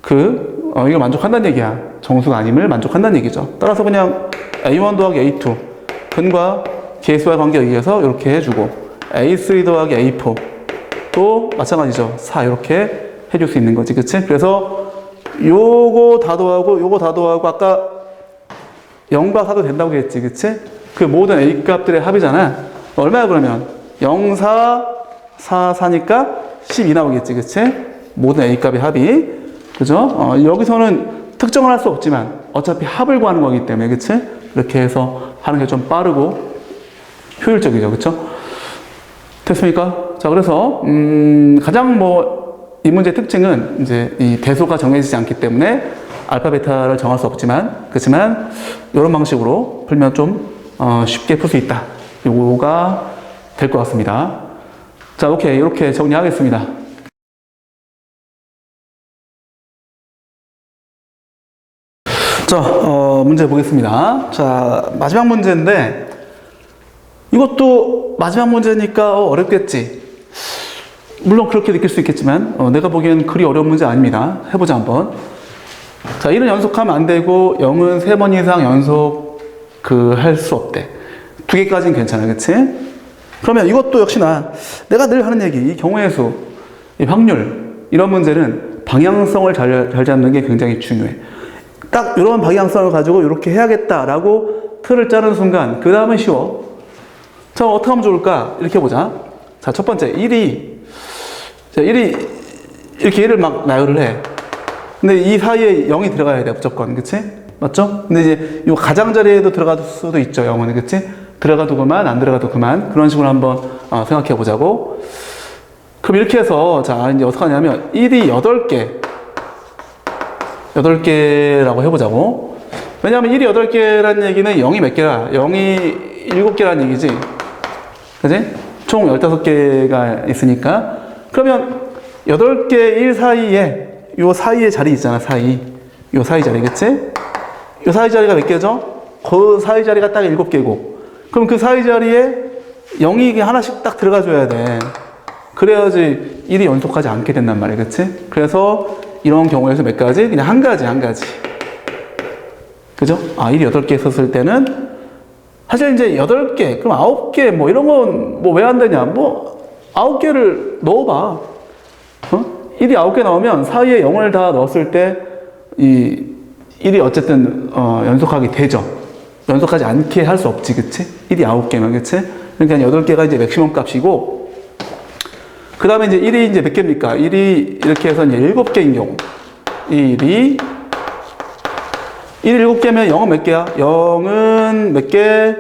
이걸 만족한다는 얘기야. 정수가 아님을 만족한다는 얘기죠. 따라서 그냥 A1 더하기 A2. 근과 계수와 관계에 의해서 이렇게 해주고, A3 더하기 A4. 또 마찬가지죠. 4. 이렇게 해줄 수 있는 거지. 그치? 그래서 요거 다 더하고, 아까 0과 4도 된다고 했지, 그치? 그 모든 A 값들의 합이잖아. 얼마야, 그러면? 0, 4, 4, 4니까 12 나오겠지, 그치? 모든 A 값의 합이. 그죠? 여기서는 특정을 할 수 없지만, 어차피 합을 구하는 거기 때문에, 그치? 이렇게 해서 하는 게 좀 빠르고, 효율적이죠, 그쵸? 됐습니까? 자, 그래서, 가장 이 문제의 특징은 이제 이 대소가 정해지지 않기 때문에 알파, 베타를 정할 수 없지만, 그렇지만, 이런 방식으로 풀면 좀, 쉽게 풀 수 있다. 요거가 될 것 같습니다. 자, 오케이. 이렇게 정리하겠습니다. 자, 문제 보겠습니다. 자, 마지막 문제인데, 이것도 마지막 문제니까 어렵겠지. 물론 그렇게 느낄 수 있겠지만, 내가 보기엔 그리 어려운 문제 아닙니다. 해보자, 한번. 자, 1은 연속하면 안 되고, 0은 3번 이상 연속, 할 수 없대. 2개까지는 괜찮아, 그치? 그러면 이것도 역시나, 내가 늘 하는 얘기, 이 경우의 수, 이 확률, 이런 문제는 방향성을 잘 잡는 게 굉장히 중요해. 딱 이런 방향성을 가지고 이렇게 해야겠다라고 틀을 짜는 순간, 그 다음은 쉬워. 자, 어떻게 하면 좋을까? 이렇게 해보자. 자, 첫 번째, 1이 이렇게 1을 막 나열을 해. 근데 이 사이에 0이 들어가야 돼, 무조건. 그치? 맞죠? 근데 이제 이 가장자리에도 들어갈 수도 있죠, 0은. 그치? 들어가도 그만, 안 들어가도 그만. 그런 식으로 한번 생각해 보자고. 그럼 이렇게 해서, 자, 이제 어떻게 하냐면, 1이 8개라고 해보자고. 왜냐하면 1이 8개라는 얘기는 0이 몇 개야? 0이 7개라는 얘기지. 그지? 총 15개가 있으니까. 그러면 8개 1 사이에, 요 사이에 자리 있잖아, 사이. 요 사이 자리, 그치? 요 사이 자리가 몇 개죠? 그 사이 자리가 딱 7개고. 그럼 그 사이 자리에 0이 하나씩 딱 들어가줘야 돼. 그래야지 1이 연속하지 않게 된단 말이야, 그치? 그래서 이런 경우에서 몇 가지? 그냥 한 가지. 그죠? 1이 8개 있었을 때는, 사실 이제 8개, 그럼 9개, 뭐 이런 건 뭐 왜 안 되냐? 뭐, 9개를 넣어봐. 1이 9개 나오면 사이에 0을 다 넣었을 때, 1이 어쨌든, 연속하게 되죠. 연속하지 않게 할 수 없지, 그치? 1이 9개면, 그치? 그러니까 8개가 이제 맥시멈 값이고, 그 다음에 이제 1이 이제 몇 개입니까? 1이 이렇게 해서 이제 7개인 경우. 1이 7개면 0은 몇 개야? 0은 몇 개?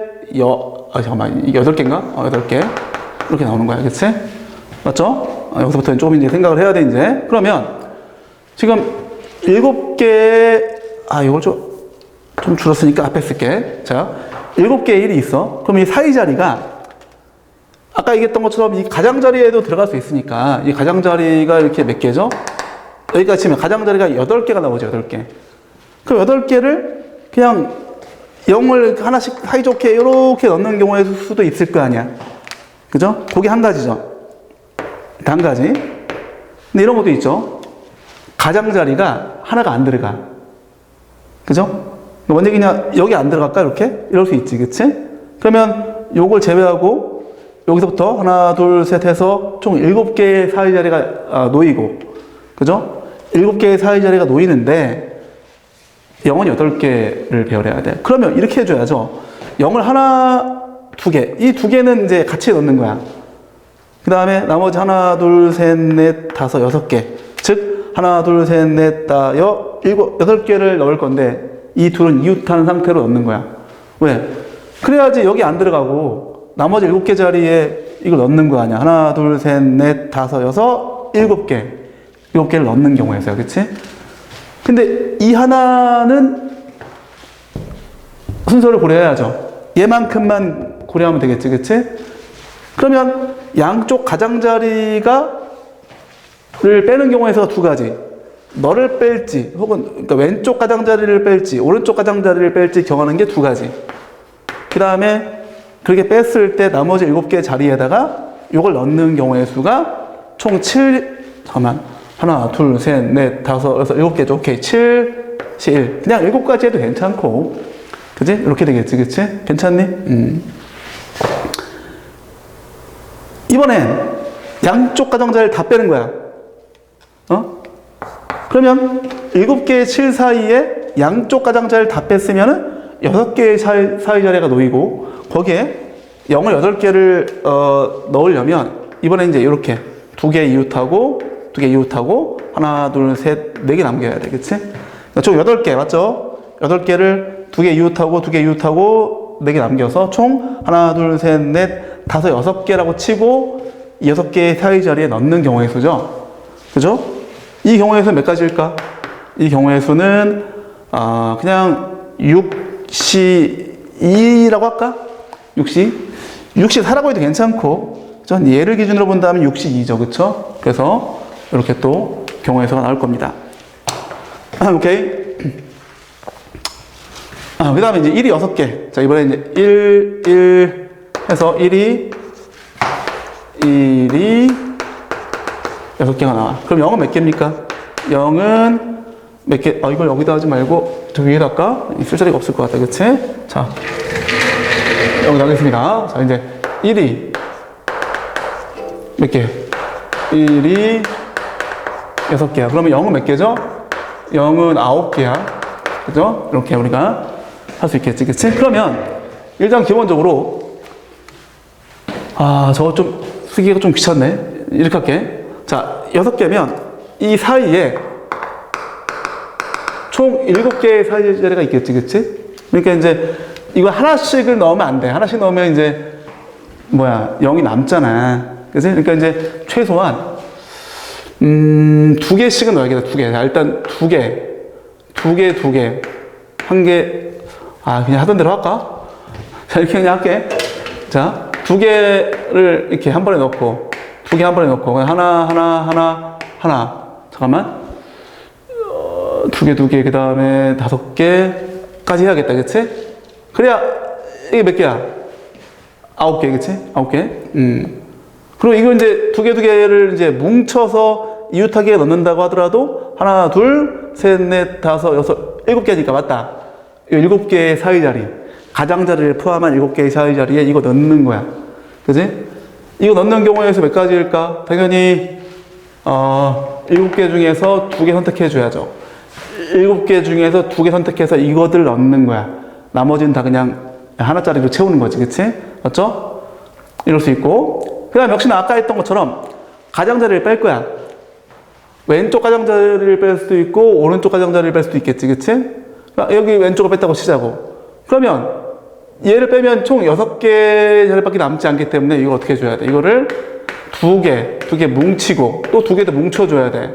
잠깐만. 8개인가? 8개. 이렇게 나오는 거야. 그치? 맞죠? 여기서부터는 조금 이제 생각을 해야 돼, 이제. 그러면, 지금 7개, 이걸 좀 줄었으니까 앞에 쓸게. 자, 7개의 1이 있어. 그럼 이 사이 자리가, 아까 얘기했던 것처럼 이 가장자리에도 들어갈 수 있으니까, 이 가장자리가 이렇게 몇 개죠? 여기까지 치면 가장자리가 8개가 나오죠, 8개. 그럼 8개를 그냥 0을 하나씩 사이좋게 이렇게 넣는 경우의 수도 있을 거 아니야. 그죠? 그게 한 가지죠. 한 가지. 근데 이런 것도 있죠. 가장자리가 하나가 안 들어가. 그죠? 뭔 얘기냐? 여기 안 들어갈까? 이렇게? 이럴 수 있지. 그치? 그러면 요걸 제외하고 여기서부터 하나, 둘, 셋 해서 총 7개의 사이 자리가 놓이고. 그죠? 7개의 사이 자리가 놓이는데 0은 8개를 배열해야 돼. 그러면 이렇게 해줘야죠. 0을 하나, 2개. 이 2개는 이제 같이 넣는 거야. 그 다음에 나머지 하나, 둘, 셋, 넷, 다섯, 6개. 즉, 하나, 둘, 셋, 넷, 다, 8개를 넣을 건데, 이 둘은 이웃하는 상태로 넣는 거야. 왜? 그래야지 여기 안 들어가고, 나머지 7개 자리에 이걸 넣는 거 아니야. 하나, 둘, 셋, 넷, 다섯, 6, 7개. 7개를 넣는 경우에서요. 그치? 근데 이 하나는 순서를 고려해야죠. 얘만큼만 고려하면 되겠지, 그치? 그러면 양쪽 가장자리를 빼는 경우에서 두 가지. 너를 뺄지, 혹은 그러니까 왼쪽 가장자리를 뺄지, 오른쪽 가장자리를 뺄지 정하는 게 두 가지. 그 다음에 그렇게 뺐을 때 나머지 7개 자리에다가 이걸 넣는 경우의 수가 총 7, 하나, 둘, 셋, 넷, 다섯, 여섯, 7개죠. 오케이. 7, 1. 그냥 7가지 해도 괜찮고. 그지? 이렇게 되겠지. 그치? 괜찮니? 이번엔 양쪽 가장자리를 다 빼는 거야. 그러면 7개의 7 사이에 양쪽 가장자리를 다 뺐으면은 6개의 사이 자리가 놓이고, 거기에 0을 8개를 넣으려면 이번에 이제 이렇게 2개 이웃하고 2개 이웃하고 하나, 둘, 셋, 4개 남겨야 돼. 그치? 총 8개, 맞죠? 8개를 2개 이웃하고 2개 이웃하고 4개 남겨서 총 하나, 둘, 셋, 넷, 다섯, 6개라고 치고 이 6개의 사이 자리에 넣는 경우의 수죠. 그죠? 이 경우의 수는 몇 가지일까? 이 경우의 수는 그냥 6시2라고 할까? 6시4라고 해도 괜찮고, 그죠? 얘를 기준으로 본다면 6시2죠. 그쵸? 그래서 이렇게 또 경우의 수가 나올 겁니다. 오케이. 그 다음에 이제 1이 6개. 자, 이번에 이제 1 해서 1이 6개가 나와. 그럼 0은 몇 개입니까? 0은 몇 개? 이걸 여기다 하지 말고 저 위에다 할까? 쓸 자리가 없을 것 같다. 그치? 자, 여기다 하겠습니다. 자, 이제 1이 몇 개? 1이 6개야. 그러면 0은 몇 개죠? 0은 9개야. 그죠? 이렇게 우리가 할 수 있겠지. 그치? 그러면 일단 기본적으로 저거 좀 쓰기가 좀 귀찮네. 이렇게 할게. 자, 6개면 이 사이에 총 7개의 사이 자리가 있겠지. 그치? 그러니까 이제 이거 하나씩을 넣으면 안 돼. 하나씩 넣으면 이제 0이 남잖아. 그치? 그러니까 이제 최소한 2개씩은 넣어야겠다. 2개. 자, 일단 2개. 2개. 1개. 그냥 하던 대로 할까? 자, 이렇게 그냥 할게. 자, 2개를 이렇게 한 번에 넣고, 2개 한 번에 넣고, 하나. 잠깐만. 2개, 그 다음에 5개까지 해야겠다. 그치? 그래야, 이게 몇 개야? 9개, 그치? 9개. 그리고 이거 이제 2개를 이제 뭉쳐서 이웃하게 넣는다고 하더라도, 하나, 둘, 셋, 넷, 다섯, 여섯, 7개니까 맞다. 7개의 사이 자리. 가장자리를 포함한 7개의 사이 자리에 이거 넣는 거야. 그지? 이거 넣는 경우에서 몇 가지일까? 당연히, 7개 중에서 2개 선택해 줘야죠. 7개 중에서 2개 선택해서 이것들 넣는 거야. 나머지는 다 그냥 하나짜리로 채우는 거지. 그치? 맞죠? 이럴 수 있고. 그 다음 역시나 아까 했던 것처럼 가장자리를 뺄 거야. 왼쪽 가장자리를 뺄 수도 있고, 오른쪽 가장자리를 뺄 수도 있겠지. 그치? 여기 왼쪽을 뺐다고 치자고. 그러면 얘를 빼면 총 6개 자리밖에 남지 않기 때문에 이걸 어떻게 해줘야 돼? 이거를 2개 뭉치고 또 2개 더 뭉쳐줘야 돼.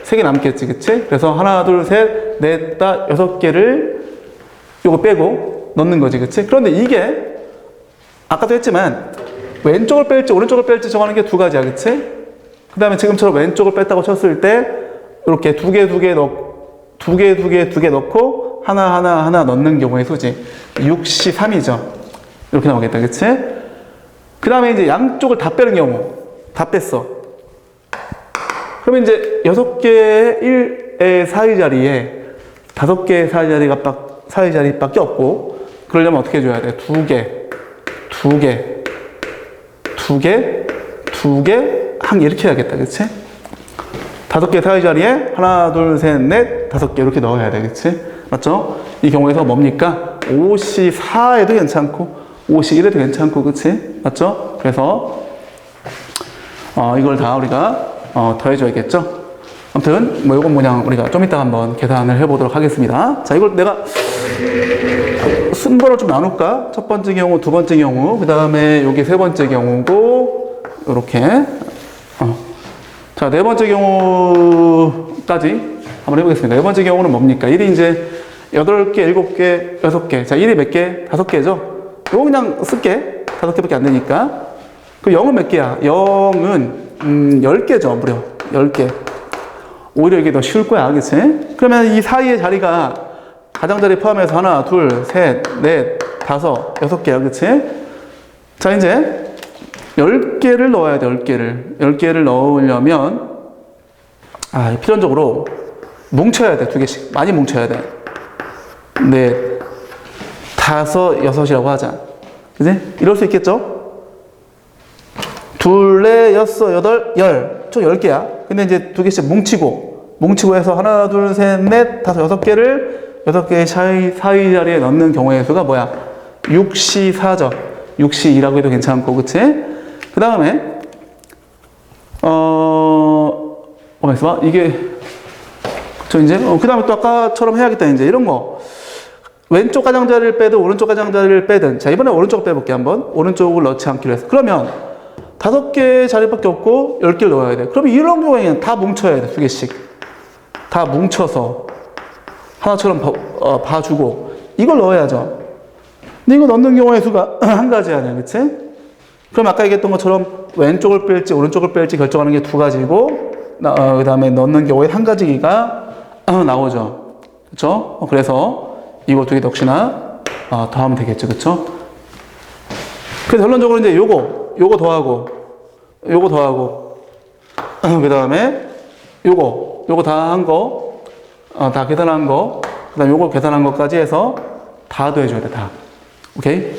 3개 남겠지, 그치? 그래서 하나, 둘, 셋, 넷, 다 6개를 요거 빼고 넣는 거지, 그치? 그런데 이게 아까도 했지만 왼쪽을 뺄지 오른쪽을 뺄지 정하는 게 2가지야, 그치? 그 다음에 지금처럼 왼쪽을 뺐다고 쳤을 때 이렇게 2개 넣고 하나 넣는 경우의 수지 6시 3이죠. 이렇게 나오겠다. 그치? 그 다음에 이제 양쪽을 다 빼는 경우 다 뺐어. 그러면 이제 6개의 1의 사이 자리에 5개의 사이 자리밖에 없고, 그러려면 어떻게 해줘야 돼? 2개, 1개 이렇게 해야겠다. 그치? 5개 사이 자리에 하나, 둘, 셋, 넷, 5개 이렇게 넣어야 돼. 그치? 맞죠? 이 경우에서 뭡니까? 5시 4에도 괜찮고 5시 1에도 괜찮고, 그치? 맞죠? 그래서 이걸 다 우리가 더해줘야겠죠? 아무튼 이건 그냥 우리가 좀 이따 한번 계산을 해보도록 하겠습니다. 자, 이걸 내가 순번을 좀 나눌까? 첫 번째 경우, 두 번째 경우, 그 다음에 여기 세 번째 경우고, 이렇게. 자, 네 번째 경우까지 한번 해보겠습니다. 네 번째 경우는 뭡니까? 1이 이제 8개, 7개, 6개. 자, 1이 몇 개? 5개죠? 이거 그냥 쓸게. 5개밖에 안 되니까. 그럼 0은 몇 개야? 0은 10개죠, 무려. 10개. 오히려 이게 더 쉬울 거야, 그치? 그러면 이 사이의 자리가 가장자리 포함해서 하나, 둘, 셋, 넷, 5, 6개야, 그치? 자, 이제 10개를 넣어야 돼, 10개를. 10개를 넣으려면 필연적으로 뭉쳐야 돼, 2개씩. 많이 뭉쳐야 돼. 넷, 5, 6이라고 하자. 그치? 이럴 수 있겠죠? 둘, 넷, 여섯, 여덟, 총 10개야. 근데 이제 2개씩 뭉치고 해서 하나, 둘, 셋, 넷, 5, 6개를 6개의 사이 자리에 넣는 경우의 수가 뭐야? 6시 4죠. 6시 2라고 해도 괜찮고, 그치? 그 다음에, 있어봐. 이게, 이제, 그 다음에 또 아까처럼 해야겠다, 이제. 이런 거. 왼쪽 가장자리를 빼든 오른쪽 가장자리를 빼든. 자, 이번에 오른쪽을 빼볼게, 한번. 오른쪽을 넣지 않기로 해서. 그러면 5개의 자리밖에 없고 10개를 넣어야 돼. 그러면 이런 경우에는 다 뭉쳐야 돼, 2개씩. 다 뭉쳐서 하나처럼 봐주고 이걸 넣어야죠. 근데 이거 넣는 경우의 수가 한 가지야, 그치? 그럼 아까 얘기했던 것처럼 왼쪽을 뺄지 오른쪽을 뺄지 결정하는 게 2가지고 그 다음에 넣는 경우에 한 가지가 나오죠. 그쵸? 그래서 이것 두 개 역시나 더하면 되겠죠. 그쵸? 그래서 결론적으로 이제 요거 더하고, 그 다음에 요거 다 한 거, 다 계산한 거, 그 다음에 요거 계산한 것까지 해서 다 더해줘야 돼, 다. 오케이?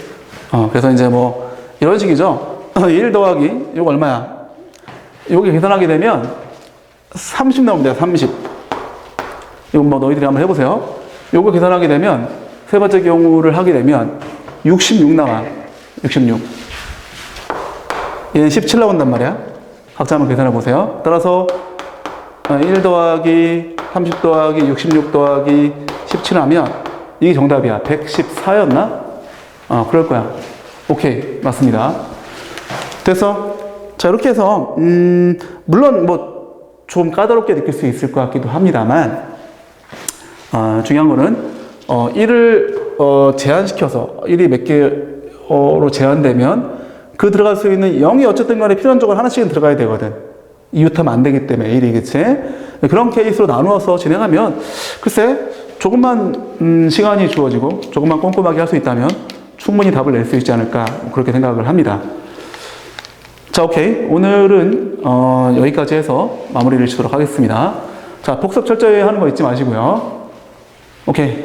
그래서 이제 뭐, 이런 식이죠. 1 더하기, 요거 얼마야? 요게 계산하게 되면 30 나오면 돼요, 30. 이거 뭐 너희들이 한번 해보세요. 요거 계산하게 되면, 세 번째 경우를 하게 되면 66 나와. 66. 얘는 17 나온단 말이야. 각자 한번 계산해 보세요. 따라서 1 더하기 30 더하기 66 더하기 17 하면 이게 정답이야. 114였나? 그럴 거야. 오케이. 맞습니다. 됐어? 자, 이렇게 해서, 물론 뭐 좀 까다롭게 느낄 수 있을 것 같기도 합니다만, 중요한 거는, 1을 제한시켜서 1이 몇 개로 제한되면 그 들어갈 수 있는 0이 어쨌든 간에 필연적으로 하나씩은 들어가야 되거든. 이웃하면 안 되기 때문에 1이, 그치? 그런 케이스로 나누어서 진행하면 글쎄 조금만 시간이 주어지고 조금만 꼼꼼하게 할 수 있다면 충분히 답을 낼 수 있지 않을까 그렇게 생각을 합니다. 자, 오케이. 오늘은 여기까지 해서 마무리를 짓도록 하겠습니다. 자, 복습 철저히 하는 거 잊지 마시고요. 오케이.